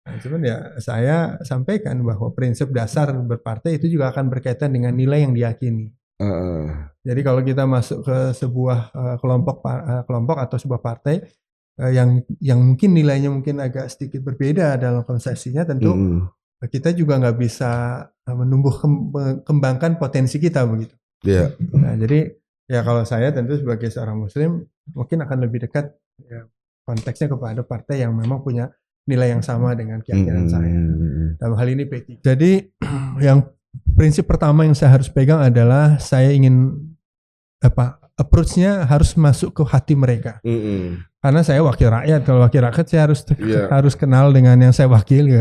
Nah, cuman ya saya sampaikan bahwa prinsip dasar berpartai itu juga akan berkaitan dengan nilai yang diyakini. Jadi kalau kita masuk ke sebuah kelompok atau sebuah partai yang mungkin nilainya mungkin agak sedikit berbeda dalam konsepsinya, tentu kita juga nggak bisa kembangkan potensi kita begitu. Yeah. Nah, jadi ya kalau saya tentu sebagai seorang Muslim mungkin akan lebih dekat ya, konteksnya kepada partai yang memang punya nilai yang sama dengan keyakinan saya. Dalam hal ini P3. Jadi yang prinsip pertama yang saya harus pegang adalah saya ingin approach-nya harus masuk ke hati mereka. Karena saya wakil rakyat. Kalau wakil rakyat saya harus kenal dengan yang saya wakili.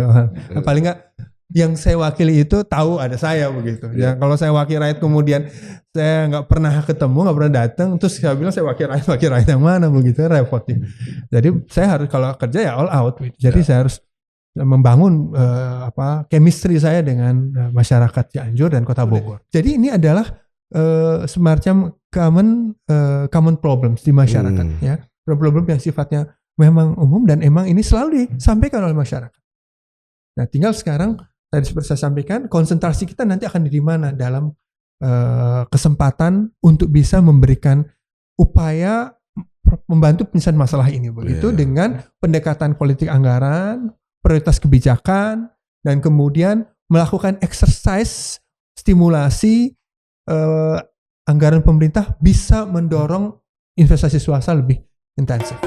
Paling nggak yang saya wakili itu tahu ada saya begitu. Ya kalau saya wakil rakyat kemudian saya nggak pernah ketemu, nggak pernah datang, terus saya bilang saya wakil rakyat yang mana begitu, repot. Jadi saya harus kalau kerja ya all out. Jadi saya harus membangun chemistry saya dengan masyarakat Cianjur dan Kota Bogor. Jadi ini adalah semacam common problems di masyarakat ya. Problem yang sifatnya memang umum dan emang ini selalu disampaikan oleh masyarakat. Nah, tinggal sekarang tadi seperti saya sampaikan, konsentrasi kita nanti akan di mana dalam kesempatan untuk bisa memberikan upaya membantu penyelesaian masalah ini begitu dengan pendekatan politik anggaran, prioritas kebijakan, dan kemudian melakukan exercise stimulasi anggaran pemerintah bisa mendorong investasi swasta lebih intensif.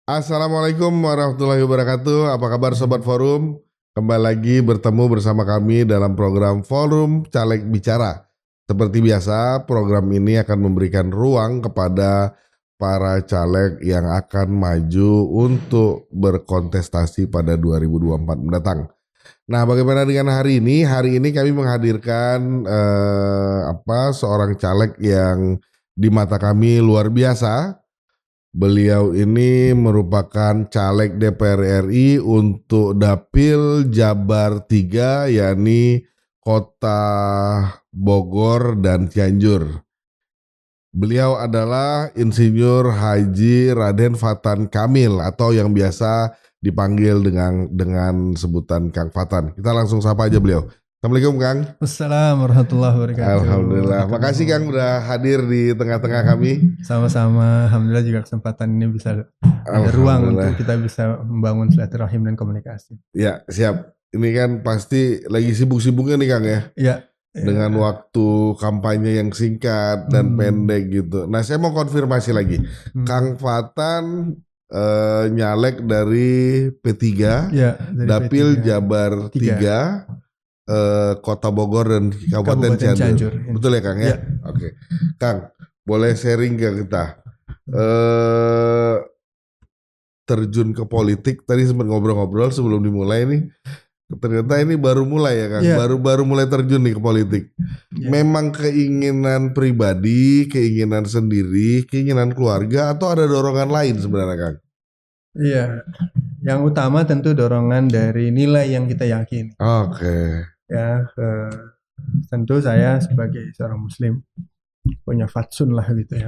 Assalamualaikum warahmatullahi wabarakatuh. Apa kabar Sobat Forum? Kembali lagi bertemu bersama kami dalam program Forum Caleg Bicara. Seperti biasa, program ini akan memberikan ruang kepada para caleg yang akan maju untuk berkontestasi pada 2024 mendatang. Nah, bagaimana dengan hari ini? Hari ini kami menghadirkan seorang caleg yang di mata kami luar biasa. Beliau ini merupakan caleg DPR RI untuk Dapil Jabar 3, yakni Kota Bogor dan Cianjur. Beliau adalah Insinyur Haji Raden Fatan Kamil atau yang biasa dipanggil dengan sebutan Kang Fatan. Kita langsung sapa aja beliau. Assalamualaikum Kang. Assalamualaikum warahmatullahi wabarakatuh. Alhamdulillah. Makasih Kang udah hadir di tengah-tengah kami. Sama-sama. Alhamdulillah juga kesempatan ini bisa ada ruang untuk kita bisa membangun silaturahim dan komunikasi. Ya siap. Ini kan pasti lagi sibuk-sibuknya nih Kang ya. Iya. Dengan waktu kampanye yang singkat dan pendek gitu. Nah saya mau konfirmasi lagi. Kang Fatan nyalek dari P3, ya, dari Dapil P3. Jabar 3. Kota Bogor dan Kabupaten Cianjur. Betul ya Kang ya? Oke. Kang, boleh sharing ke kita? Terjun ke politik, tadi sempat ngobrol-ngobrol sebelum dimulai nih. Ternyata ini baru mulai ya Kang, baru mulai terjun nih ke politik. Memang keinginan pribadi, keinginan sendiri, keinginan keluarga, atau ada dorongan lain sebenarnya Kang? Iya, yang utama tentu dorongan dari nilai yang kita yakini. Oke. Ya, tentu saya sebagai seorang Muslim punya fatsun lah gitu ya,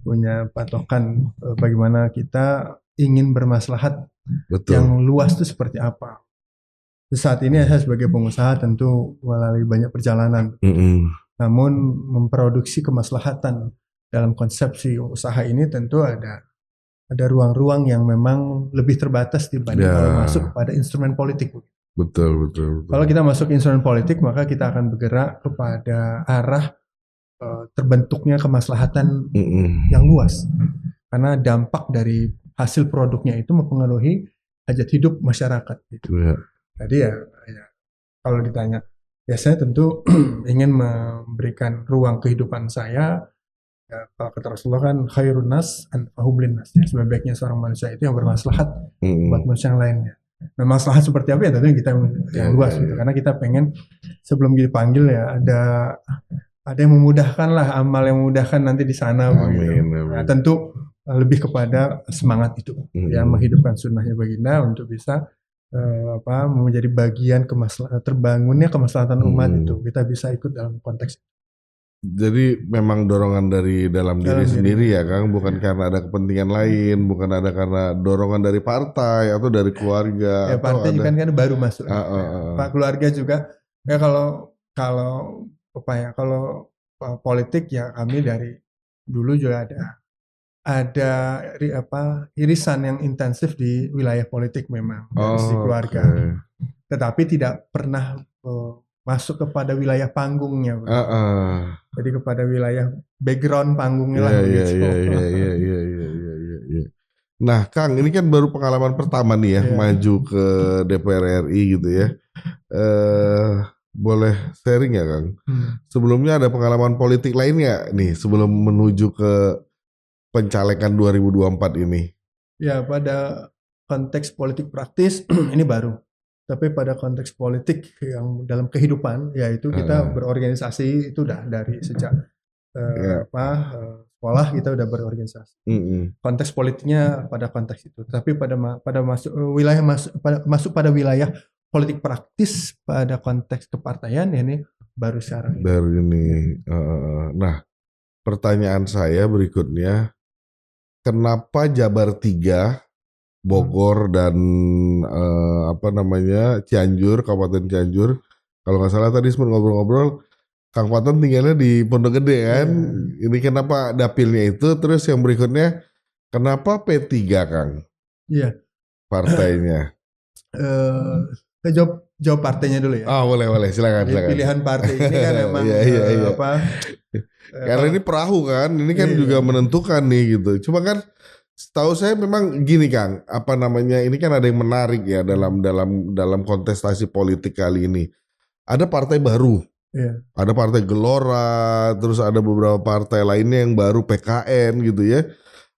punya patokan bagaimana kita ingin bermaslahat. Betul. Yang luas itu seperti apa. Saat ini saya sebagai pengusaha tentu melalui banyak perjalanan, namun memproduksi kemaslahatan dalam konsepsi usaha ini tentu ada ruang-ruang yang memang lebih terbatas dibanding kalau masuk kepada instrumen politik. Betul. Kalau kita masuk instrumen politik, maka kita akan bergerak kepada arah terbentuknya kemaslahatan yang luas. Karena dampak dari hasil produknya itu mempengaruhi hajat hidup masyarakat. Gitu. Jadi ya kalau ditanya, ya saya tentu ingin memberikan ruang kehidupan saya. Ya, kalau kata Rasulullah kan khairun nas anfa'uhum linnas. Sebaik-baiknya seorang manusia itu yang bermaslahat buat manusia yang lainnya. Nah, maslahat seperti apa ya tentunya kita yang luas gitu. Karena kita pengen sebelum dipanggil ya ada yang memudahkan lah, amal yang memudahkan nanti di sana. Amin. Nah, tentu lebih kepada semangat itu, ya menghidupkan sunnahnya baginda untuk bisa menjadi bagian terbangunnya kemaslahatan umat itu. Kita bisa ikut dalam konteks. Jadi memang dorongan dari dalam diri sendiri ya Kang, bukan karena ada kepentingan lain, bukan ada karena dorongan dari partai atau dari keluarga. Ya partai juga kan baru masuk. Pak keluarga juga ya kalau politik ya kami dari dulu juga ada irisan yang intensif di wilayah politik memang dari si keluarga. Tetapi tidak pernah masuk kepada wilayah panggungnya. Jadi kepada wilayah background panggungnya lah gitu. Iya. Nah, Kang, ini kan baru pengalaman pertama nih ya, maju ke DPR RI gitu ya. Boleh sharing ya, Kang? Sebelumnya ada pengalaman politik lain nggak nih sebelum menuju ke pencalekan 2024 ini? Ya, pada konteks politik praktis ini baru. Tapi pada konteks politik yang dalam kehidupan, yaitu kita berorganisasi itu udah dari sejak sekolah kita udah berorganisasi. Konteks politiknya pada konteks itu. Tapi pada masuk pada wilayah politik praktis pada konteks kepartaian ini baru sekarang. Baru ini. Nah, pertanyaan saya berikutnya, kenapa Jabar 3 Bogor dan Cianjur, Kabupaten Cianjur, kalau nggak salah tadi sempat ngobrol-ngobrol, Kang Patan tinggalnya di Pondok Gede kan? Ini kenapa dapilnya itu? Terus yang berikutnya, kenapa P3 Kang? Iya. Partainya. Saya jawab partainya dulu ya. Boleh, silakan. Pilihan partai ini kan memang karena ini perahu kan, ini kan juga menentukan nih gitu. Cuma kan setahu saya memang gini Kang, ini kan ada yang menarik ya dalam kontestasi politik kali ini. Ada partai baru, ada partai Gelora, terus ada beberapa partai lainnya yang baru, PKN gitu ya.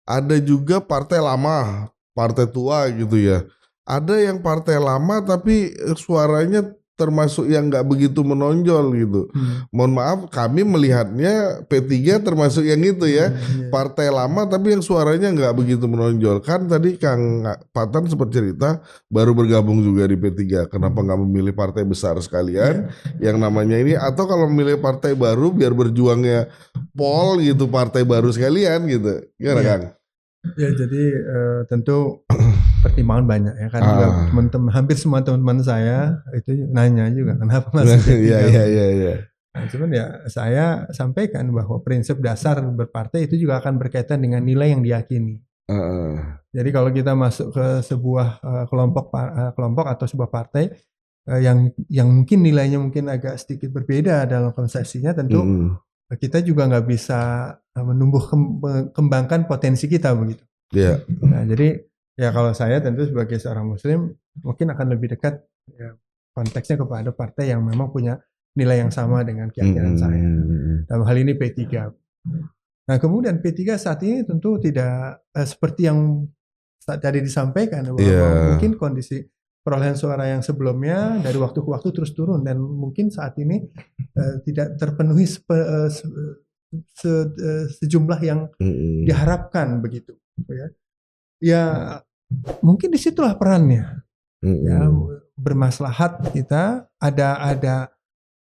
Ada juga partai lama, partai tua gitu ya. Ada yang partai lama tapi suaranya termasuk yang nggak begitu menonjol gitu. Mohon maaf, kami melihatnya P3 termasuk yang itu ya, partai lama tapi yang suaranya nggak begitu menonjol. Kan tadi Kang Patan sempat cerita baru bergabung juga di P3. Kenapa nggak memilih partai besar sekalian yang namanya ini? Atau kalau memilih partai baru biar berjuangnya pol gitu, partai baru sekalian gitu. Gimana Kang? Ya jadi tentu pertimbangan banyak ya kan, juga teman-teman, hampir semua teman-teman saya itu nanya juga kenapa masuk P3. Nah, cuman ya saya sampaikan bahwa prinsip dasar berpartai itu juga akan berkaitan dengan nilai yang diyakini. Jadi kalau kita masuk ke sebuah kelompok atau sebuah partai yang mungkin nilainya mungkin agak sedikit berbeda dalam konsepsinya, tentu kita juga nggak bisa kembangkan potensi kita begitu. Nah, jadi ya kalau saya tentu sebagai seorang muslim mungkin akan lebih dekat konteksnya kepada partai yang memang punya nilai yang sama dengan keyakinan saya. Dalam hal ini P3. Nah, kemudian P3 saat ini tentu tidak seperti yang tadi disampaikan bahwa mungkin kondisi perolehan suara yang sebelumnya dari waktu ke waktu terus turun dan mungkin saat ini tidak terpenuhi sejumlah yang diharapkan begitu ya mungkin disitulah perannya bermaslahat kita, ada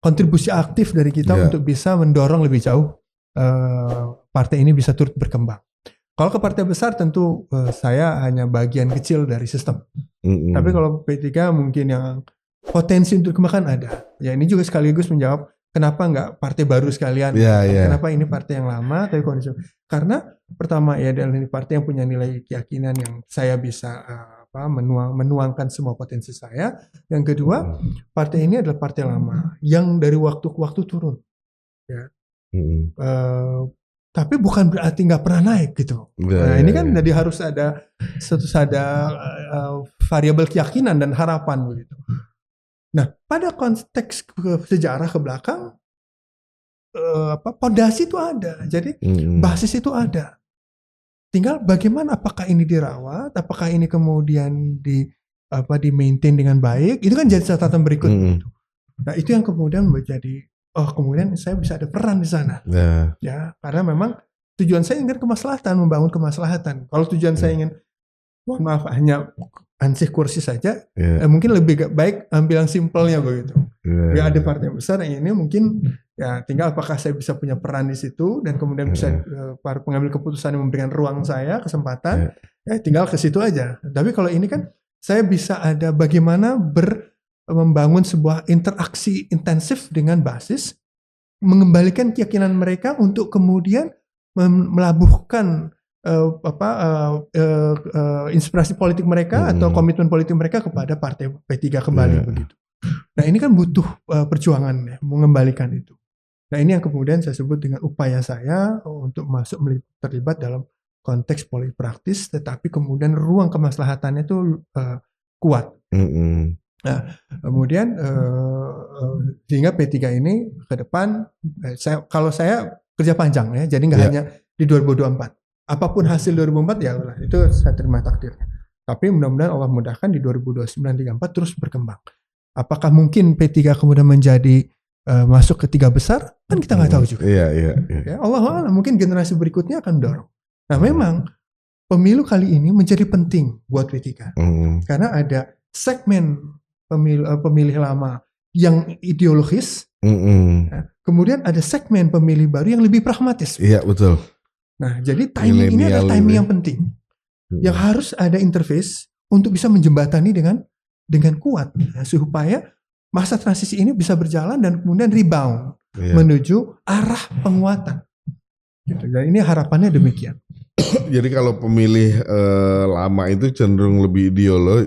kontribusi aktif dari kita untuk bisa mendorong lebih jauh partai ini bisa turut berkembang. Kalau ke partai besar tentu saya hanya bagian kecil dari sistem. Tapi kalau P3 mungkin yang potensi untuk dikembangkan ada. Ya ini juga sekaligus menjawab kenapa nggak partai baru sekalian. Kenapa ini partai yang lama tapi kondisi. Karena pertama ya adalah ini partai yang punya nilai keyakinan yang saya bisa menuangkan semua potensi saya. Yang kedua, partai ini adalah partai lama yang dari waktu ke waktu turun. Ya. Tapi bukan berarti nggak pernah naik gitu. Ini kan jadi harus ada variabel keyakinan dan harapan begitu. Nah, pada konteks sejarah ke belakang, pondasi itu ada, jadi basis itu ada. Tinggal bagaimana, apakah ini dirawat, apakah ini kemudian di maintain dengan baik, itu kan jadi catatan berikut. Nah, itu yang kemudian menjadi kemudian saya bisa ada peran di sana. Ya, karena memang tujuan saya ingin kemaslahatan, membangun kemaslahatan. Kalau tujuan saya ingin, mohon maaf, hanya ansih kursi saja, mungkin lebih baik ambil yang simpelnya begitu. Ya ada partai besar yang ini mungkin ya tinggal apakah saya bisa punya peran di situ dan kemudian bisa para pengambil keputusan yang memberikan ruang saya, kesempatan, ya tinggal ke situ aja. Tapi kalau ini kan saya bisa ada bagaimana membangun sebuah interaksi intensif dengan basis, mengembalikan keyakinan mereka untuk kemudian melabuhkan inspirasi politik mereka atau komitmen politik mereka kepada partai P3 kembali begitu. Nah ini kan butuh perjuangan ya, mengembalikan itu. Nah ini yang kemudian saya sebut dengan upaya saya untuk masuk terlibat dalam konteks politik praktis, tetapi kemudian ruang kemaslahatannya itu kuat. Nah kemudian sehingga P3 ini ke depan, kalau saya kerja panjang ya, jadi nggak hanya di 2024. Apapun hasil 2004 ya itu saya terima takdirnya. Tapi mudah-mudahan Allah mudahkan di 2029-34 terus berkembang. Apakah mungkin P3 kemudian menjadi masuk ke 3 besar? Kan kita nggak tahu juga. Iya. Ya, Allah mungkin generasi berikutnya akan dorong. Nah memang pemilu kali ini menjadi penting buat P3. Karena ada segmen pemilih lama yang ideologis. Kemudian ada segmen pemilih baru yang lebih pragmatis. Iya betul. Nah, jadi timing ini adalah timing yang penting. Yang harus ada interface untuk bisa menjembatani dengan kuat supaya masa transisi ini bisa berjalan dan kemudian rebound menuju arah penguatan. Gitu. Dan ini harapannya demikian. Jadi kalau pemilih lama itu cenderung lebih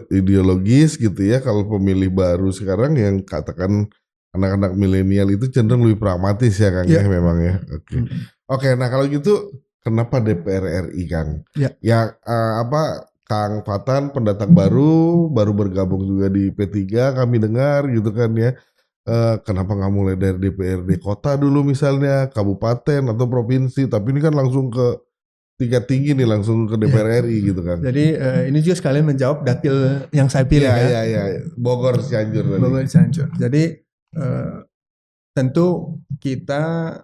ideologis gitu ya. Kalau pemilih baru sekarang yang katakan anak-anak milenial itu cenderung lebih pragmatis ya Kang ya memang ya. Oke, nah kalau gitu kenapa DPR RI Kang? Ya Kang Fatan pendatang baru bergabung juga di P3 kami dengar gitu kan ya. Kenapa nggak mulai dari DPRD kota dulu misalnya, kabupaten atau provinsi, tapi ini kan langsung ke tingkat tinggi nih, langsung ke DPR RI gitu kan. Jadi ini juga sekalian menjawab dapil yang saya pilih ya. Bogor Cianjur tadi. Bogor Cianjur. Jadi tentu kita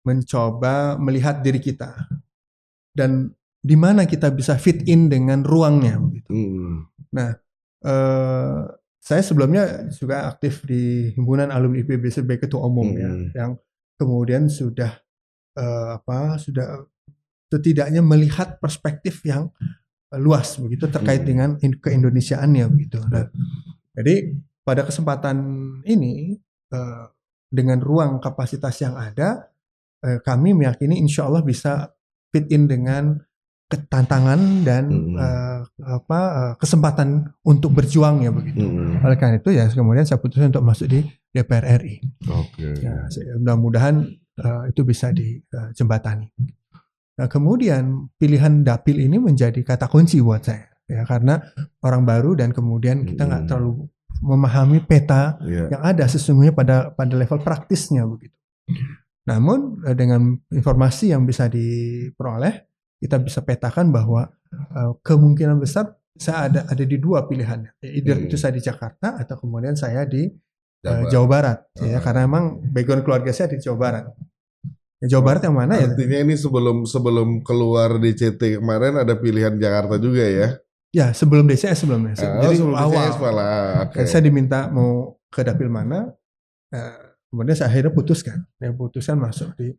mencoba melihat diri kita dan di mana kita bisa fit in dengan ruangnya gitu. Nah, saya sebelumnya juga aktif di himpunan alumni IPB sebagai ketua umum ya, yang kemudian sudah setidaknya melihat perspektif yang luas begitu terkait dengan keindonesiaannya begitu. Nah, jadi pada kesempatan ini dengan ruang kapasitas yang ada, kami meyakini insya Allah bisa fit in dengan tantangan dan kesempatan untuk berjuang ya begitu. Oleh karena itu ya kemudian saya putuskan untuk masuk di DPR RI. Ya, mudah-mudahan itu bisa dijembatani. Nah, kemudian pilihan dapil ini menjadi kata kunci buat saya ya, karena orang baru dan kemudian kita nggak terlalu memahami peta yang ada sesungguhnya pada level praktisnya begitu. Namun dengan informasi yang bisa diperoleh, kita bisa petakan bahwa kemungkinan besar saya ada di 2 pilihan. Either itu saya di Jakarta atau kemudian saya di Jawa Barat. Ya, karena memang background keluarga saya di Jawa Barat. Ya, Jawa Barat yang mana ya? Artinya ini sebelum keluar DCT kemarin ada pilihan Jakarta juga ya? Ya sebelum DCS sebelumnya. Jadi sebelum awal. DCS malah. Saya diminta mau ke dapil mana. Kemudian saya akhirnya putuskan masuk di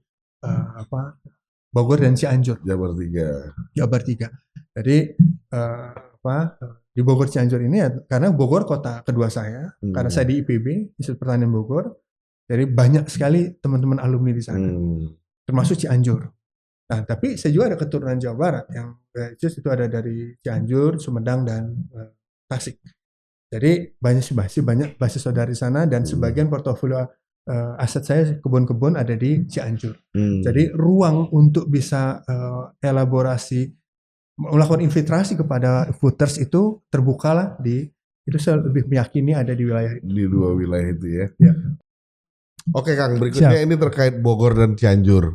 Bogor dan Cianjur. Jabar 3. Jadi di Bogor Cianjur ini ya, karena Bogor kota kedua saya, karena saya di IPB, Institut Pertanian Bogor. Jadi banyak sekali teman-teman alumni di sana, termasuk Cianjur. Nah, tapi saya juga ada keturunan Jawa Barat yang itu ada dari Cianjur, Sumedang dan Tasik. Jadi banyak basis saudara di sana dan sebagian portofolio aset saya kebun-kebun ada di Cianjur. Jadi ruang untuk bisa elaborasi melakukan infiltrasi kepada voters itu terbukalah itu saya lebih meyakini ada di wilayah itu. Di 2 wilayah itu ya. Oke Kang, berikutnya ini terkait Bogor dan Cianjur.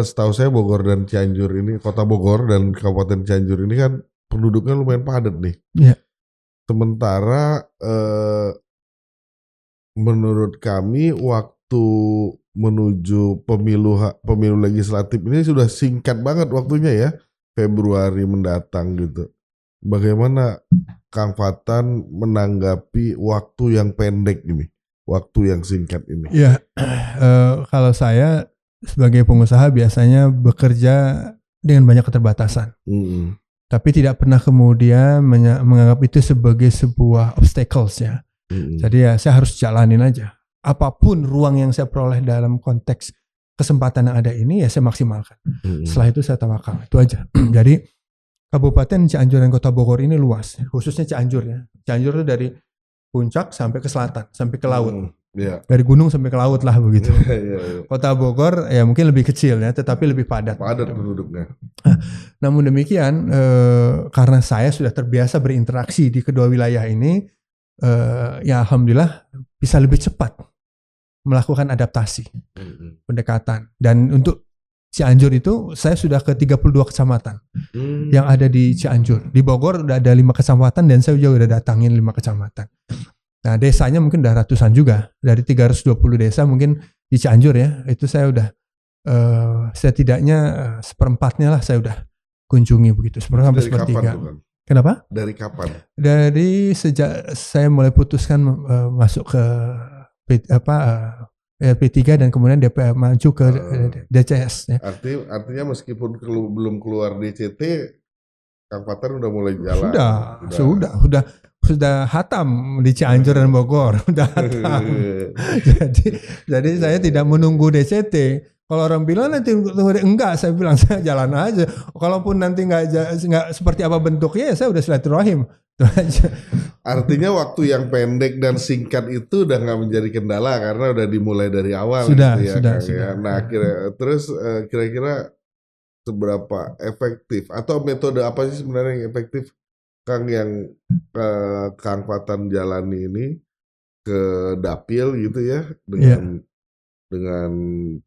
Setahu saya Bogor dan Cianjur ini, kota Bogor dan Kabupaten Cianjur ini kan penduduknya lumayan padat nih. Sementara menurut kami waktu menuju pemilu legislatif ini sudah singkat banget waktunya ya, Februari mendatang gitu. Bagaimana Kang Fatan menanggapi waktu yang pendek ini, waktu yang singkat ini? Ya, kalau saya sebagai pengusaha biasanya bekerja dengan banyak keterbatasan. Tapi tidak pernah kemudian menganggap itu sebagai sebuah obstacles ya. Jadi ya saya harus jalanin aja. Apapun ruang yang saya peroleh dalam konteks kesempatan yang ada ini ya saya maksimalkan. Setelah itu saya tawakal. Itu aja. Jadi Kabupaten Cianjur dan Kota Bogor ini luas. Khususnya Cianjur ya. Cianjur itu dari puncak sampai ke selatan, sampai ke laut. Dari gunung sampai ke laut lah begitu. Kota Bogor ya mungkin lebih kecil ya, tetapi lebih padat. Padat penduduknya. Namun demikian, karena saya sudah terbiasa berinteraksi di kedua wilayah ini, ya alhamdulillah bisa lebih cepat melakukan adaptasi, pendekatan. Dan untuk Cianjur itu saya sudah ke 32 kecamatan yang ada di Cianjur. Di Bogor udah ada 5 kecamatan dan saya juga udah datangin 5 kecamatan. Nah desanya mungkin udah ratusan juga. Dari 320 desa mungkin di Cianjur ya, itu saya udah setidaknya seperempatnya lah saya udah kunjungi begitu. Seperempat sampai sepertiga. Kenapa? Dari kapan? Dari sejak saya mulai putuskan masuk ke RP3 dan kemudian DPR maju ke DCS. Ya. Artinya meskipun belum keluar DCT, Kang Fatan udah mulai jalan. Sudah hatam di Cianjur dan Bogor, udah hatam. jadi saya tidak menunggu DCT. Kalau orang bilang nanti enggak, saya bilang saya jalan aja. Kalaupun nanti enggak seperti apa bentuknya, ya saya udah silaturahim. Artinya waktu yang pendek dan singkat itu udah nggak menjadi kendala karena udah dimulai dari awal. Sudah. Nah, kira-kira seberapa efektif atau metode apa sih sebenarnya yang efektif Kang yang Kang Fatan jalani ini ke dapil gitu ya dengan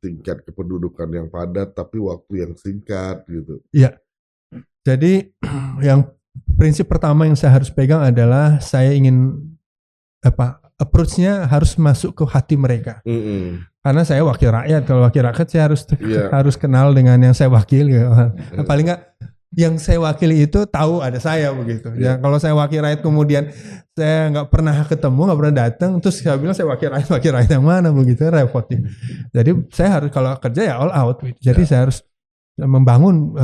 tingkat kependudukan yang padat tapi waktu yang singkat gitu. Iya. Jadi yang prinsip pertama yang saya harus pegang adalah saya ingin approach-nya harus masuk ke hati mereka. Karena saya wakil rakyat. Kalau wakil rakyat saya harus kenal dengan yang saya wakili. Paling nggak yang saya wakili itu tahu ada saya begitu. Ya kalau saya wakil rakyat kemudian saya nggak pernah ketemu, nggak pernah datang, terus saya bilang saya wakil rakyat yang mana begitu, repot. Jadi saya harus kalau kerja ya all out. Gitu. Jadi saya harus membangun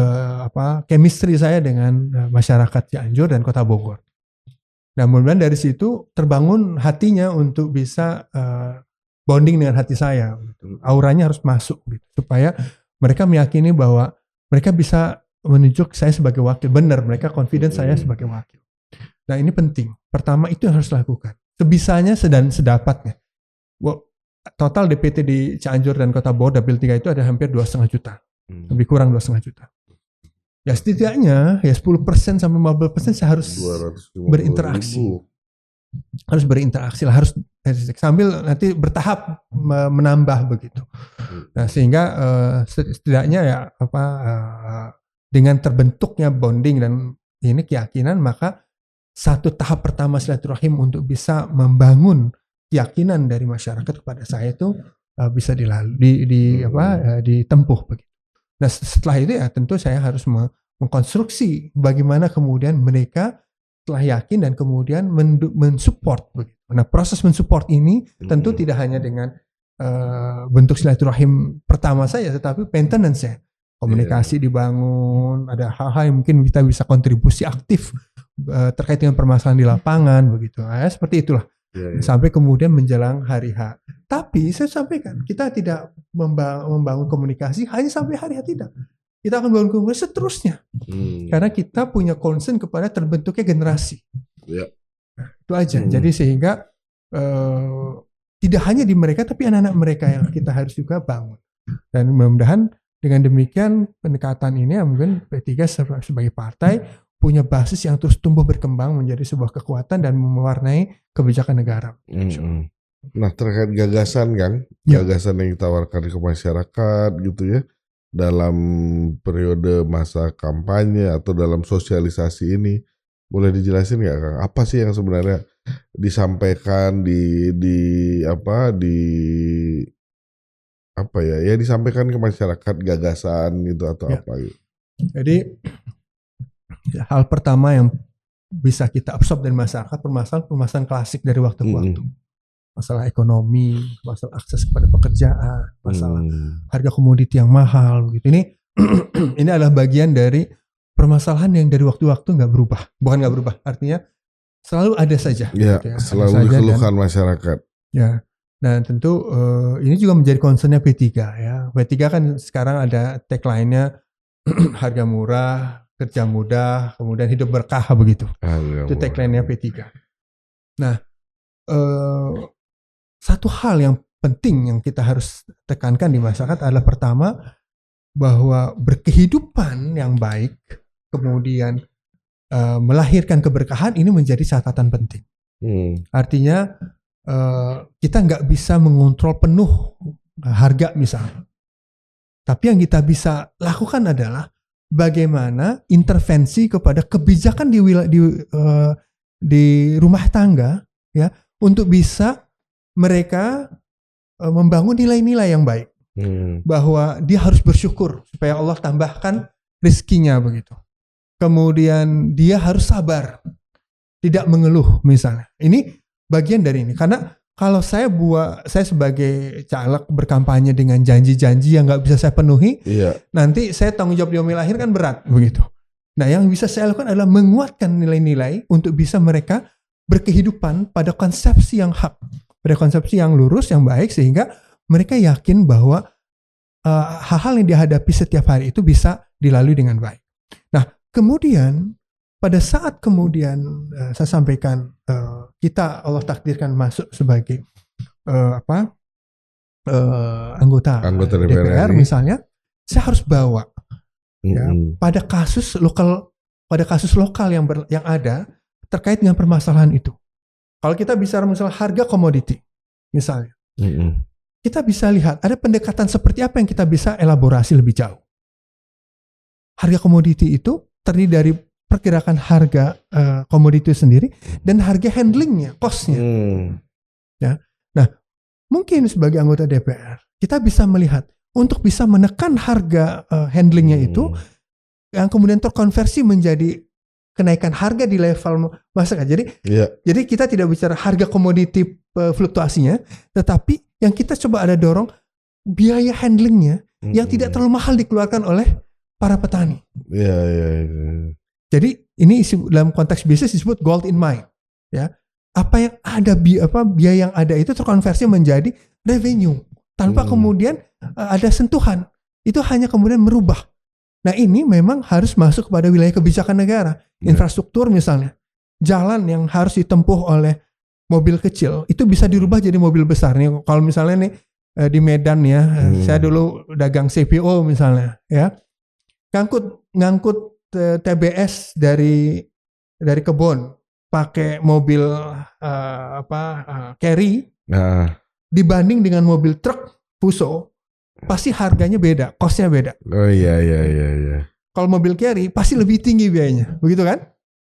chemistry saya dengan masyarakat Cianjur dan Kota Bogor. Nah, mudah-mudahan dari situ terbangun hatinya untuk bisa bonding dengan hati saya. Auranya harus masuk gitu, supaya mereka meyakini bahwa mereka bisa menunjuk saya sebagai wakil. Benar, mereka confident saya sebagai wakil. Nah, ini penting. Pertama itu yang harus dilakukan. Sebisanya dan sedapatnya. Total DPT di Cianjur dan Kota Bogor Dapil 3 itu ada hampir 2,5 juta. Lebih kurang 2,5 juta. Ya setidaknya ya 10% sampai 15% saya harus berinteraksi. Harus berinteraksi lah, harus sambil nanti bertahap menambah begitu. Nah, sehingga setidaknya ya dengan terbentuknya bonding dan ini keyakinan, maka satu tahap pertama silaturahim untuk bisa membangun keyakinan dari masyarakat kepada saya itu bisa ditempuh begitu. Nah, setelah itu ya tentu saya harus mengkonstruksi bagaimana kemudian mereka telah yakin dan kemudian mensupport begitu. Nah, proses mensupport ini tentu tidak hanya dengan bentuk silaturahim pertama saya, tetapi maintenance ya. Komunikasi dibangun, ada hal-hal yang mungkin kita bisa kontribusi aktif terkait dengan permasalahan di lapangan begitu. Seperti itulah. Sampai kemudian menjelang hari H. Tapi saya sampaikan, kita tidak membangun komunikasi hanya sampai hari H, tidak. Kita akan membangun komunikasi seterusnya. Karena kita punya concern kepada terbentuknya generasi. Itu aja. Jadi sehingga tidak hanya di mereka, tapi anak-anak mereka yang kita harus juga bangun. Dan mudah-mudahan dengan demikian pendekatan ini mungkin P3 sebagai partai punya basis yang terus tumbuh berkembang menjadi sebuah kekuatan dan mewarnai kebijakan negara. Nah, terkait gagasan Kang, gagasan yang ditawarkan ke masyarakat gitu ya dalam periode masa kampanye atau dalam sosialisasi ini, boleh dijelasin nggak Kang? Apa sih yang sebenarnya disampaikan apa ya disampaikan ke masyarakat gagasan gitu atau apa gitu. Jadi hal pertama yang bisa kita absorb dari masyarakat permasalahan klasik dari waktu ke waktu. Masalah ekonomi, masalah akses kepada pekerjaan, masalah harga komoditi yang mahal gitu. Ini adalah bagian dari permasalahan yang dari waktu-waktu nggak berubah. Bukan nggak berubah, artinya selalu ada saja. Ya, gitu ya. Selalu dikeluhkan masyarakat. Ya. Dan tentu ini juga menjadi concernnya P3 ya. P3 kan sekarang ada tagline-nya harga murah, kerja mudah, kemudian hidup berkah begitu. Itu tagline-nya P3. Nah, satu hal yang penting yang kita harus tekankan di masyarakat adalah pertama bahwa berkehidupan yang baik, kemudian melahirkan keberkahan ini menjadi catatan penting. Artinya kita nggak bisa mengontrol penuh harga misalnya. Tapi yang kita bisa lakukan adalah bagaimana intervensi kepada kebijakan di rumah tangga ya untuk bisa mereka membangun nilai-nilai yang baik. Bahwa dia harus bersyukur supaya Allah tambahkan rezekinya begitu. Kemudian dia harus sabar, tidak mengeluh misalnya. Ini bagian dari ini, karena kalau saya sebagai caleg berkampanye dengan janji-janji yang nggak bisa saya penuhi, nanti saya tanggung jawab di yaumil akhir kan berat begitu. Nah, yang bisa saya lakukan adalah menguatkan nilai-nilai untuk bisa mereka berkehidupan pada konsepsi yang hak, pada konsepsi yang lurus, yang baik, sehingga mereka yakin bahwa hal-hal yang dihadapi setiap hari itu bisa dilalui dengan baik. Nah, kemudian pada saat kemudian saya sampaikan kita Allah takdirkan masuk sebagai anggota DPR misalnya, saya harus bawa ya, pada kasus lokal yang ada terkait dengan permasalahan itu. Kalau kita bicara misalnya harga komoditi misalnya, kita bisa lihat ada pendekatan seperti apa yang kita bisa elaborasi lebih jauh. Harga komoditi itu terdiri dari perkirakan harga komoditi sendiri dan harga handlingnya, cost-nya. Ya. Nah, mungkin sebagai anggota DPR kita bisa melihat untuk bisa menekan harga handlingnya itu yang kemudian terkonversi menjadi kenaikan harga di level masyarakat. Jadi kita tidak bicara harga komoditi fluktuasinya, tetapi yang kita coba ada dorong biaya handlingnya yang tidak terlalu mahal dikeluarkan oleh para petani. Jadi ini dalam konteks bisnis disebut gold in mind, ya. Apa yang ada biaya yang ada itu terkonversi menjadi revenue tanpa kemudian ada sentuhan. Itu hanya kemudian merubah. Nah, ini memang harus masuk kepada wilayah kebijakan negara. Infrastruktur misalnya, jalan yang harus ditempuh oleh mobil kecil itu bisa dirubah jadi mobil besar nih. Kalau misalnya nih di Medan ya, saya dulu dagang CPO misalnya, ya, ngangkut TBS dari kebun pakai mobil carry dibanding dengan mobil truk Fuso pasti harganya beda, costnya beda. Kalau mobil carry pasti lebih tinggi biayanya, begitu kan?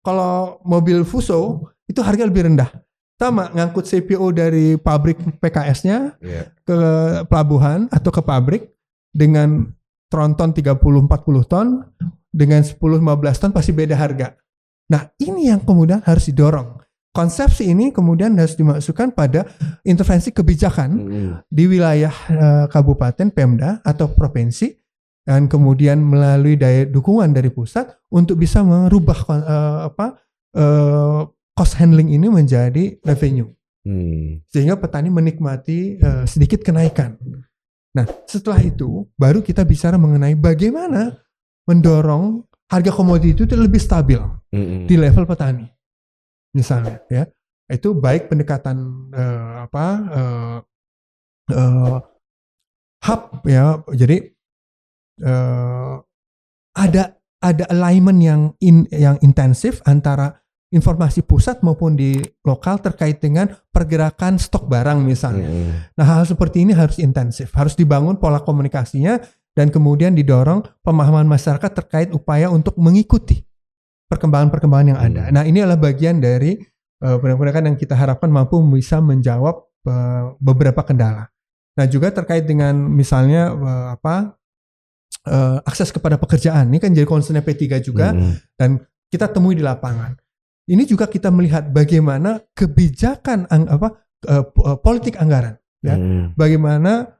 Kalau mobil Fuso itu harga lebih rendah. Sama ngangkut CPO dari pabrik PKS-nya ke pelabuhan atau ke pabrik dengan tronton 30-40 ton dengan 10-15 ton pasti beda harga. Nah, ini yang kemudian harus didorong. Konsepsi ini kemudian harus dimasukkan pada intervensi kebijakan di wilayah kabupaten, Pemda atau provinsi, dan kemudian melalui daya dukungan dari pusat untuk bisa merubah cost handling ini menjadi revenue. Sehingga petani menikmati sedikit kenaikan. Nah, setelah itu baru kita bicara mengenai bagaimana mendorong harga komoditi itu lebih stabil di level petani, misalnya, ya, itu baik pendekatan hub, ya, jadi ada alignment yang intensif antara informasi pusat maupun di lokal terkait dengan pergerakan stok barang misalnya. Nah, hal seperti ini harus intensif, harus dibangun pola komunikasinya. Dan kemudian didorong pemahaman masyarakat terkait upaya untuk mengikuti perkembangan-perkembangan yang ada. Nah, ini adalah bagian dari pendekatan yang kita harapkan mampu bisa menjawab beberapa kendala. Nah juga terkait dengan misalnya akses kepada pekerjaan, ini kan jadi concernnya P3 juga, dan kita temui di lapangan. Ini juga kita melihat bagaimana kebijakan politik anggaran, ya, bagaimana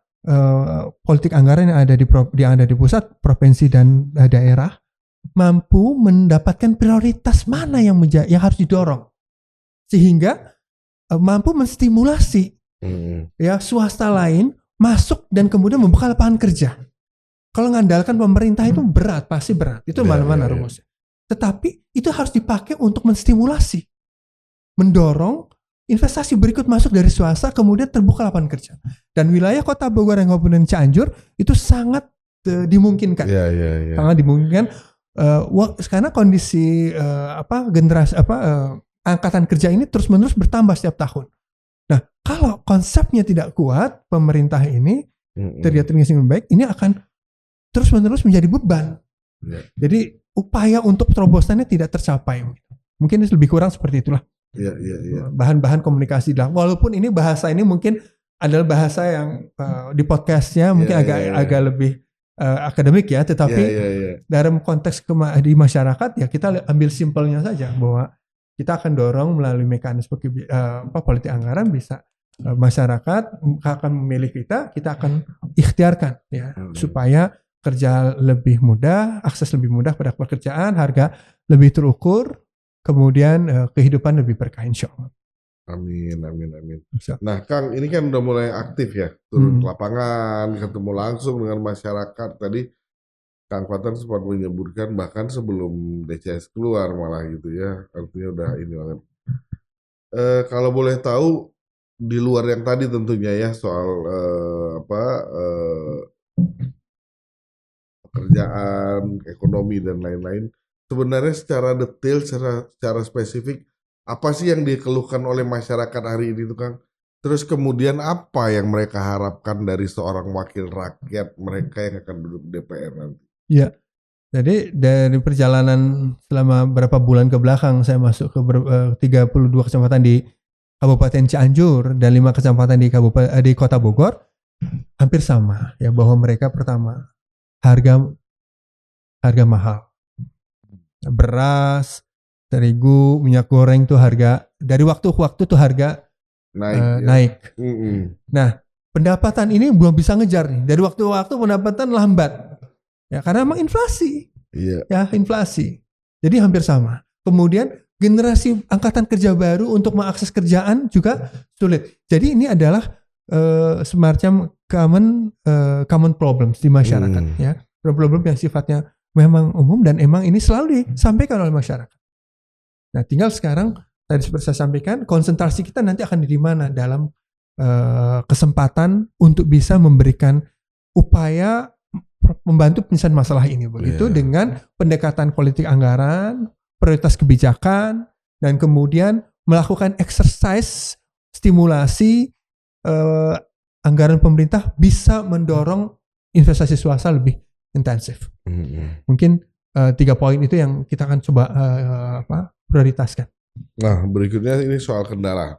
politik anggaran yang ada di pusat, provinsi dan daerah mampu mendapatkan prioritas mana yang harus didorong, sehingga mampu menstimulasi ya swasta lain masuk dan kemudian membuka lapangan kerja. Kalau ngandalkan pemerintah itu berat, pasti berat. Itu mana-mana rumusnya. Tetapi itu harus dipakai untuk menstimulasi, mendorong investasi berikut masuk dari swasta, kemudian terbuka lapangan kerja. Dan wilayah Kota Bogor dan Kabupaten Cianjur itu sangat dimungkinkan. Sangat dimungkinkan. Karena kondisi generasi angkatan kerja ini terus-menerus bertambah setiap tahun. Nah, kalau konsepnya tidak kuat, pemerintah ini terlihat baik, ini akan terus-menerus menjadi beban. Jadi upaya untuk terobosannya tidak tercapai. Mungkin lebih kurang seperti itulah. Bahan-bahan komunikasi lah. Walaupun ini bahasa ini mungkin adalah bahasa yang di podcastnya mungkin agak lebih akademik ya, tetapi dalam konteks di masyarakat ya kita ambil simpelnya saja bahwa kita akan dorong melalui mekanisme politik anggaran bisa masyarakat akan memilih kita akan ikhtiarkan ya supaya kerja lebih mudah, akses lebih mudah pada pekerjaan, harga lebih terukur, kemudian kehidupan lebih berkah insyaallah. Amin. Nah Kang, ini kan udah mulai aktif ya, turun ke lapangan, ketemu langsung dengan masyarakat. Tadi Kang Fatan sempat menyebutkan bahkan sebelum DCS keluar malah gitu ya, artinya udah ini banget. Kalau boleh tahu di luar yang tadi tentunya ya soal pekerjaan, ekonomi dan lain-lain, sebenarnya secara detail, secara spesifik apa sih yang dikeluhkan oleh masyarakat hari ini tuh Kang? Terus kemudian apa yang mereka harapkan dari seorang wakil rakyat mereka yang akan duduk DPR nanti? Ya, jadi dari perjalanan selama berapa bulan ke belakang saya masuk ke 32 kecamatan di Kabupaten Cianjur dan 5 kecamatan di Kota Bogor, hampir sama ya, bahwa mereka pertama harga mahal. Beras, terigu, minyak goreng tuh harga dari waktu ke waktu tuh harga naik. Nah, pendapatan ini belum bisa ngejar nih. Dari waktu ke waktu pendapatan lambat. Ya, karena memang inflasi. Ya, inflasi. Jadi hampir sama. Kemudian generasi angkatan kerja baru untuk mengakses kerjaan juga sulit. Jadi ini adalah semacam common problems di masyarakat ya. Problem yang sifatnya memang umum dan emang ini selalu disampaikan oleh masyarakat. Nah, tinggal sekarang tadi seperti saya sampaikan, konsentrasi kita nanti akan di mana dalam kesempatan untuk bisa memberikan upaya membantu penyelesaian masalah ini begitu dengan pendekatan politik anggaran, prioritas kebijakan, dan kemudian melakukan exercise stimulasi anggaran pemerintah bisa mendorong investasi swasta lebih intensif. Mungkin 3 poin itu yang kita akan coba prioritaskan. Nah, berikutnya ini soal kendala.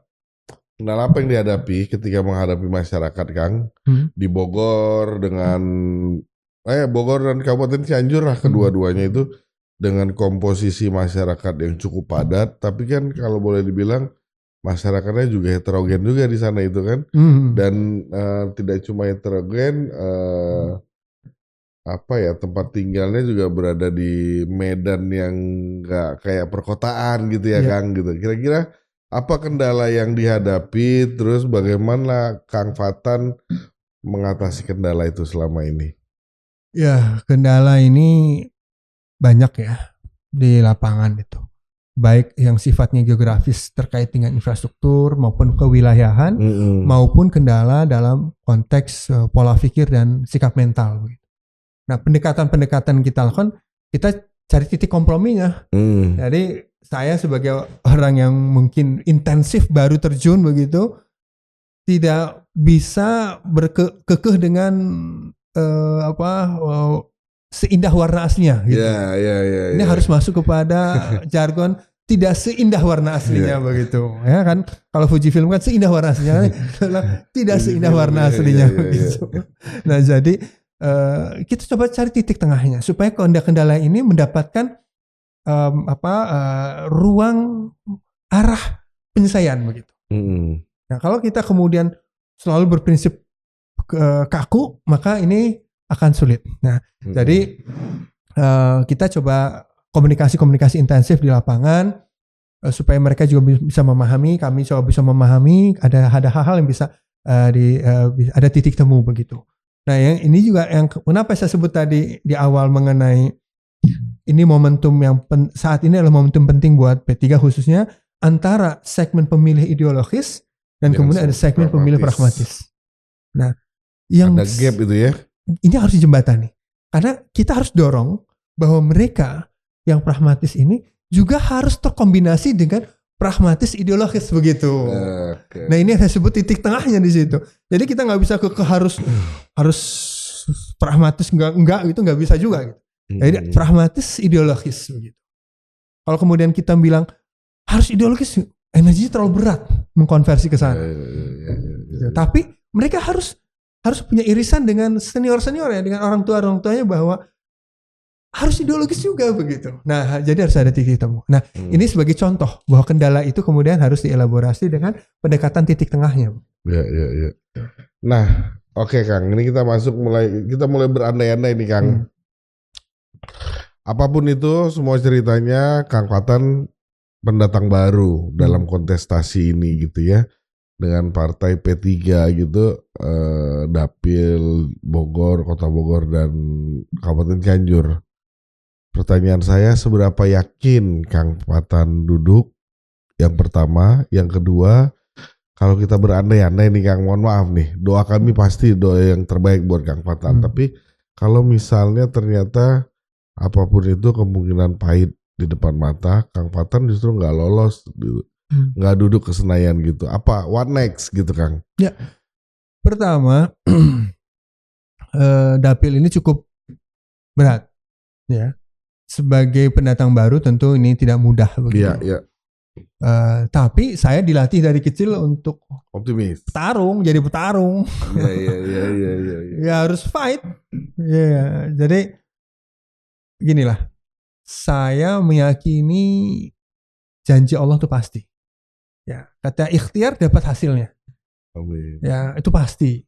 Kendala apa yang dihadapi ketika menghadapi masyarakat, Kang? Di Bogor Bogor dan Kabupaten Cianjur lah, kedua-duanya itu dengan komposisi masyarakat yang cukup padat, tapi kan kalau boleh dibilang masyarakatnya juga heterogen juga di sana itu kan, dan tidak cuma heterogen, tempat tinggalnya juga berada di medan yang nggak kayak perkotaan gitu ya Kang gitu. Kira-kira apa kendala yang dihadapi, terus bagaimana Kang Fatan mengatasi kendala itu selama ini? Ya, kendala ini banyak ya di lapangan itu. Baik yang sifatnya geografis terkait dengan infrastruktur maupun kewilayahan, maupun kendala dalam konteks pola pikir dan sikap mental. Nah, pendekatan-pendekatan kita lakukan, kita cari titik komprominya. Jadi saya sebagai orang yang mungkin intensif baru terjun begitu, tidak bisa berkekeh dengan seindah warna aslinya gitu. Ini harus masuk kepada jargon tidak seindah warna aslinya begitu ya kan. Kalau Fujifilm kan seindah warna aslinya, tidak seindah warna aslinya begitu. Nah jadi kita coba cari titik tengahnya supaya kendala ini mendapatkan ruang arah penyelesaian begitu. Nah kalau kita kemudian selalu berprinsip kaku, maka ini akan sulit. Nah jadi kita coba komunikasi intensif di lapangan supaya mereka juga bisa memahami, kami coba bisa memahami, ada hal-hal yang bisa ada titik temu begitu. Nah yang ini juga yang kenapa saya sebut tadi di awal mengenai ini momentum yang saat ini adalah momentum penting buat P3 khususnya antara segmen pemilih ideologis dan kemudian ada segmen pemilih pragmatis. Nah yang ada gap itu ya. Ini harus dijembatani karena kita harus dorong bahwa mereka yang pragmatis ini juga harus terkombinasi dengan pragmatis ideologis begitu. Okay. Nah ini yang saya sebut titik tengahnya di situ. Jadi kita nggak bisa harus pragmatis enggak gitu, nggak bisa juga gitu. Jadi pragmatis ideologis begitu. Kalau kemudian kita bilang harus ideologis, energinya terlalu berat mengkonversi ke sana. Tapi mereka harus punya irisan dengan senior ya, dengan orang tuanya bahwa harus ideologis juga begitu. Nah, jadi harus ada titik temu. Nah, ini sebagai contoh bahwa kendala itu kemudian harus dielaborasi dengan pendekatan titik tengahnya. Ya. Nah, oke Kang, ini kita mulai berandai-andai nih Kang. Apapun itu, semua ceritanya Kang Patan pendatang baru dalam kontestasi ini gitu ya. Dengan partai P3 gitu, Dapil Bogor, Kota Bogor dan Kabupaten Cianjur. Pertanyaan saya, seberapa yakin Kang Patan duduk? Yang pertama, yang kedua, kalau kita berandai-andai nih Kang, mohon maaf nih, doa kami pasti doa yang terbaik buat Kang Patan. Tapi kalau misalnya ternyata apapun itu kemungkinan pahit di depan mata, Kang Patan justru nggak lolos, nggak duduk ke Senayan gitu. Apa what next gitu Kang? Ya, pertama dapil ini cukup berat, ya. Sebagai pendatang baru tentu ini tidak mudah begitu. Iya. Tapi saya dilatih dari kecil untuk optimis. Jadi petarung. Iya. Ya harus fight. Ya, jadi ginilah. Saya meyakini janji Allah itu pasti. Ya, kata ikhtiar dapat hasilnya. Amin. Ya, itu pasti.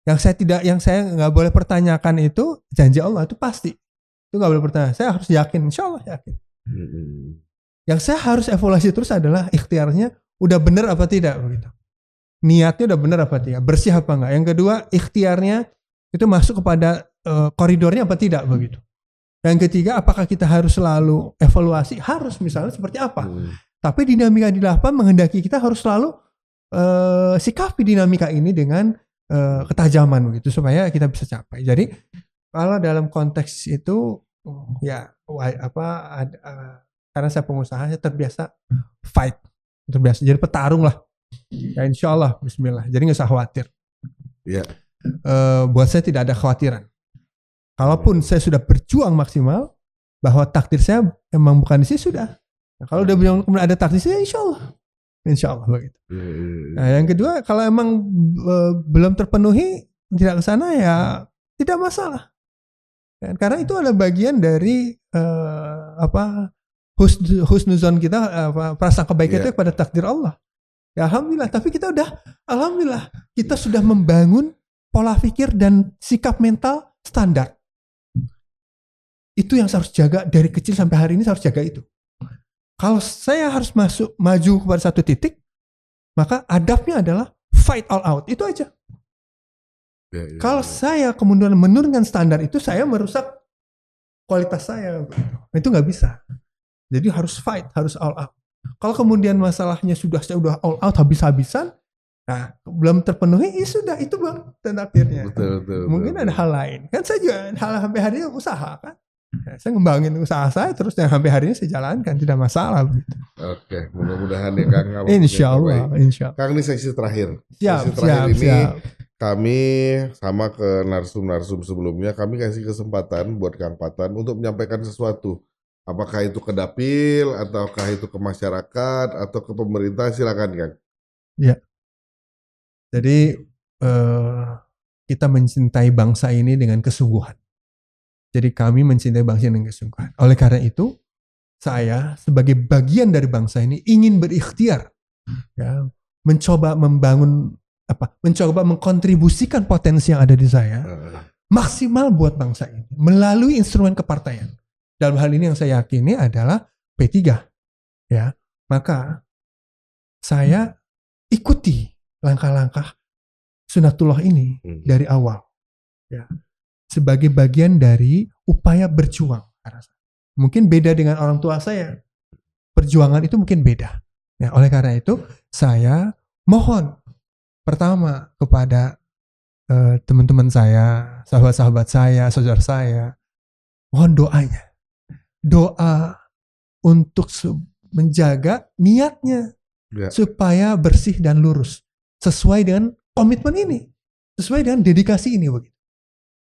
Yang saya nggak boleh pertanyakan itu janji Allah itu pasti. Itu nggak boleh pertanyaan. Saya harus yakin, insya Allah yakin. Yang saya harus evaluasi terus adalah ikhtiarnya udah benar apa tidak begitu. Niatnya udah benar apa tidak, bersih apa enggak. Yang kedua, ikhtiarnya itu masuk kepada koridornya apa tidak begitu. Yang ketiga, apakah kita harus selalu evaluasi? Harus, misalnya seperti apa. Tapi dinamika di lapangan menghendaki kita harus selalu sikapi dinamika ini dengan ketajaman begitu supaya kita bisa capai. Jadi kalau dalam konteks itu ya karena saya pengusaha, saya terbiasa fight, terbiasa jadi petarung lah. Ya insya Allah, Bismillah. Jadi nggak usah khawatir. Ya. Buat saya tidak ada khawatiran. Kalaupun saya sudah berjuang maksimal, bahwa takdir saya memang bukan di sini sudah. Nah, kalau udah kemudian ada takdir saya, insya Allah begitu. Nah, yang kedua, kalau emang belum terpenuhi, tidak ke sana ya tidak masalah. Karena itu adalah bagian dari husnuzon kita, prasangka baik itu kepada takdir Allah. Ya alhamdulillah, tapi alhamdulillah kita sudah membangun pola pikir dan sikap mental standar. Itu yang saya harus jaga dari kecil sampai hari ini, saya harus jaga itu. Kalau saya harus maju kepada satu titik, maka adabnya adalah fight all out, itu aja. Kalau saya kemudian menurunkan standar itu, saya merusak kualitas saya. Itu nggak bisa. Jadi harus fight, harus all out. Kalau kemudian masalahnya saya udah all out habis-habisan, nah belum terpenuhi, ya sudah itu bang takdirnya. Betul, mungkin ada hal lain. Kan saya juga hal sampai hari ini usaha kan. Nah, saya ngembangin usaha saya terus yang sampai hari ini saya jalankan, tidak masalah begitu. Oke, mudah-mudahan ya Kang. Insya Allah. Kang, ini sesi terakhir. Siap. Kami sama ke narsum-narsum sebelumnya, kami kasih kesempatan buat Kang Patan untuk menyampaikan sesuatu Apakah itu ke dapil, ataukah itu ke masyarakat, atau ke pemerintah? Silakan Kang. Ya, jadi kita mencintai bangsa ini dengan kesungguhan. Jadi kami mencintai bangsa dengan kesungguhan. Oleh karena itu, saya sebagai bagian dari bangsa ini ingin berikhtiar, ya, mencoba membangun mencoba mengkontribusikan potensi yang ada di saya maksimal buat bangsa ini melalui instrumen kepartaian. Dalam hal ini yang saya yakini adalah P3, ya. Maka saya ikuti langkah-langkah Sunatullah ini dari awal, ya, sebagai bagian dari upaya berjuang. Mungkin beda dengan orang tua saya, perjuangan itu mungkin beda. Ya, oleh karena itu saya mohon pertama kepada teman-teman saya, sahabat-sahabat saya, saudara saya, mohon doanya, doa untuk menjaga niatnya supaya bersih dan lurus sesuai dengan komitmen ini, sesuai dengan dedikasi ini begitu.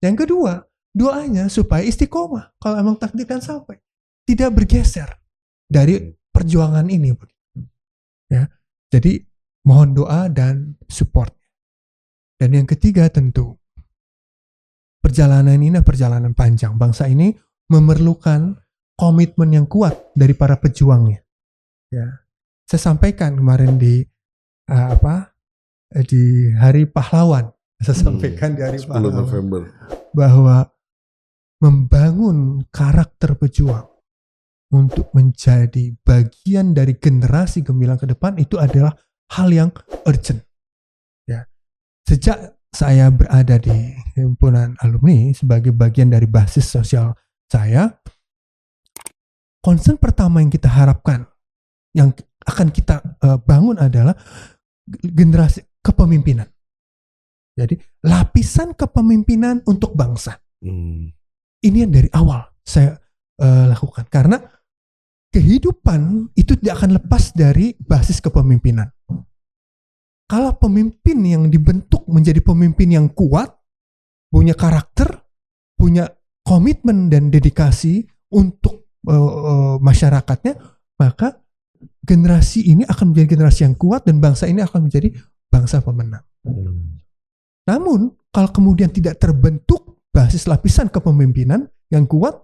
Yang kedua, doanya supaya istiqomah kalau emang takdirkan sampai tidak bergeser dari perjuangan ini begitu. Ya, jadi mohon doa dan support. Dan yang ketiga tentu perjalanan ini perjalanan panjang. Bangsa ini memerlukan komitmen yang kuat dari para pejuangnya. Ya, saya sampaikan kemarin di Hari Pahlawan. Saya sampaikan di Hari 10 Pahlawan November bahwa membangun karakter pejuang untuk menjadi bagian dari generasi gemilang ke depan itu adalah hal yang urgent. Ya. Sejak saya berada di himpunan alumni sebagai bagian dari basis sosial saya, concern pertama yang kita harapkan, yang akan kita bangun adalah generasi kepemimpinan. Jadi lapisan kepemimpinan untuk bangsa. Ini yang dari awal saya lakukan karena kehidupan itu tidak akan lepas dari basis kepemimpinan. Kalau pemimpin yang dibentuk menjadi pemimpin yang kuat, punya karakter, punya komitmen dan dedikasi untuk masyarakatnya, maka generasi ini akan menjadi generasi yang kuat dan bangsa ini akan menjadi bangsa pemenang. Namun kalau kemudian tidak terbentuk basis lapisan kepemimpinan yang kuat,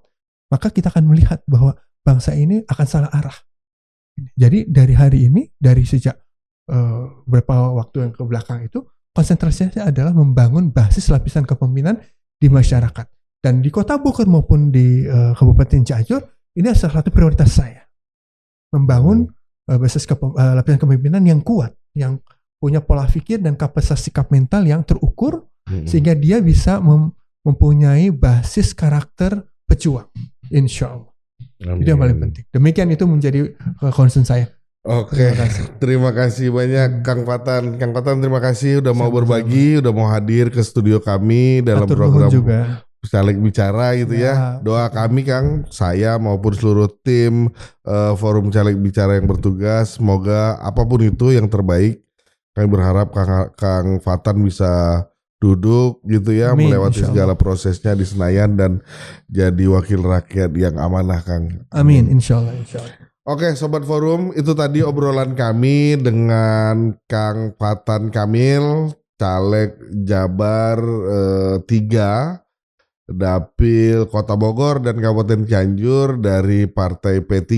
maka kita akan melihat bahwa bangsa ini akan salah arah. Jadi dari hari ini, dari sejak beberapa waktu yang ke belakang itu, konsentrasinya adalah membangun basis lapisan kepemimpinan di masyarakat. Dan di Kota Bogor maupun di Kabupaten Cianjur, ini adalah salah satu prioritas saya. Membangun basis lapisan kepemimpinan yang kuat, yang punya pola pikir dan kapasitas sikap mental yang terukur, sehingga dia bisa mempunyai basis karakter pejuang. Insya Allah. Itu yang paling penting. Demikian itu menjadi concern saya. Oke, terima kasih banyak Kang Fatan. Kang Fatan terima kasih udah mau berbagi, udah mau hadir ke studio kami dalam program juga. Caleg Bicara gitu ya. Doa kami Kang, saya maupun seluruh tim Forum Caleg Bicara yang bertugas, semoga apapun itu yang terbaik. Kami berharap Kang Fatan bisa duduk gitu ya, amin, melewati segala prosesnya di Senayan dan jadi wakil rakyat yang amanah Kang. Amin, insya Allah. Oke Sobat Forum, itu tadi obrolan kami dengan Kang Fatan Kamil, Caleg Jabar 3, Dapil Kota Bogor dan Kabupaten Cianjur dari Partai P3.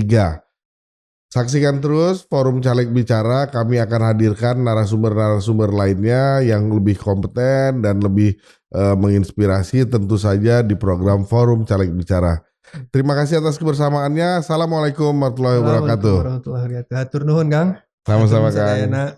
Saksikan terus Forum Caleg Bicara, kami akan hadirkan narasumber-narasumber lainnya yang lebih kompeten dan lebih menginspirasi tentu saja di program Forum Caleg Bicara. Terima kasih atas kebersamaannya. Assalamualaikum warahmatullahi wabarakatuh. Warahmatullahi wabarakatuh. Hatur nuhun Kang. Sama-sama Kang.